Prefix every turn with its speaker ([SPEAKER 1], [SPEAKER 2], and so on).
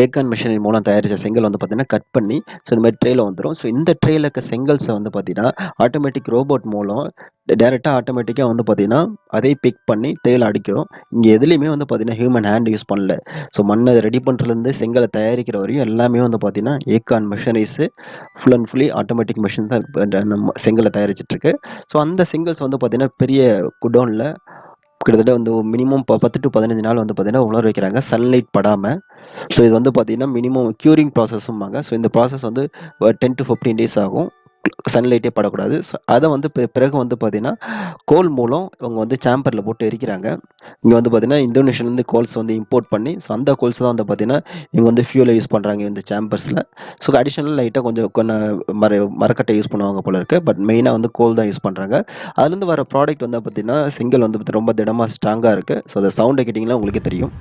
[SPEAKER 1] ஏக்கான் machinery மூலம் தயாரிச்ச செங்கல் வந்து பார்த்தீங்கன்னா, கட் பண்ணி இந்த மாரி ட்ரேல வந்துரும். இந்த ட்ரேல இருக்க செங்கல்ஸ வந்து பார்த்தீங்கன்னா, ஆட்டோமேட்டிக் ரோபோட் மூலம் டைரக்ட்டா ஆட்டோமேட்டிக்கா வந்து பார்த்தீங்கன்னா, அதே பிக் பண்ணி ட்ரேல அடுக்கிரும். இங்க எதுலயுமே வந்து பார்த்தீங்கன்னா, ஹியூமன் ஹேண்ட் யூஸ் பண்ணல. மண்ண ரெடி பண்றதுலருந்து செங்கல தயாரிக்கிற வரையும் எல்லாமே வந்து பார்த்தீங்கன்னா, ஏக்கான் machineries full and fully automatic machine தான் நம்ம செங்கல தயாரிச்சுட்டு இருக்கு. அந்த செங்கல்ஸ் வந்து பார்த்தீங்கன்னா, பெரிய குடோன்ல கிட்டத்தட்ட வந்து மினிமம் 10 டூ 15 நாள் வந்து பார்த்தீங்கன்னா, உலர வைக்கிறாங்க. சன்லைட் படாம. இது வந்து பார்த்தீங்கன்னா, மினிமம் க்யூரிங் ப்ராசஸும்பாங்க. இந்த ப்ராசஸ் வந்து 10 டூ 15 டேஸ் ஆகும். சன்லைட்டே படக்கூடாது. அத வந்து பிறகு வந்து பார்த்தீங்கன்னா, கோல் மூலம் இவங்க வந்து சேம்பர்ல போட்டு எரிக்கிறாங்க. இங்க வந்து பார்த்தீங்கன்னா, இந்தோனேஷியாலருந்து கோல்ஸ் வந்து இம்போர்ட் பண்ணி, அந்த கோல்ஸ் தான் வந்து பார்த்தீங்கன்னா, இவங்க வந்து ஃபியூலா யூஸ் பண்றாங்க இந்த சேம்பர்ஸ்ல. அடிஷனலா லைட்டா கொஞ்சம் மரக்கட்டை யூஸ் பண்ணுவாங்க போல இருக்கு. பட் மெயினா வந்து கோல் தான் யூஸ் பண்றாங்க. அதுலருந்து வர ப்ராடக்ட் வந்து பார்த்தீங்கன்னா, செங்கல் வந்து ரொம்ப திடமா ஸ்ட்ராங்கா இருக்கு. அந்த சவுண்ட கேட்டீங்கன்னா உங்களுக்கே தெரியும்.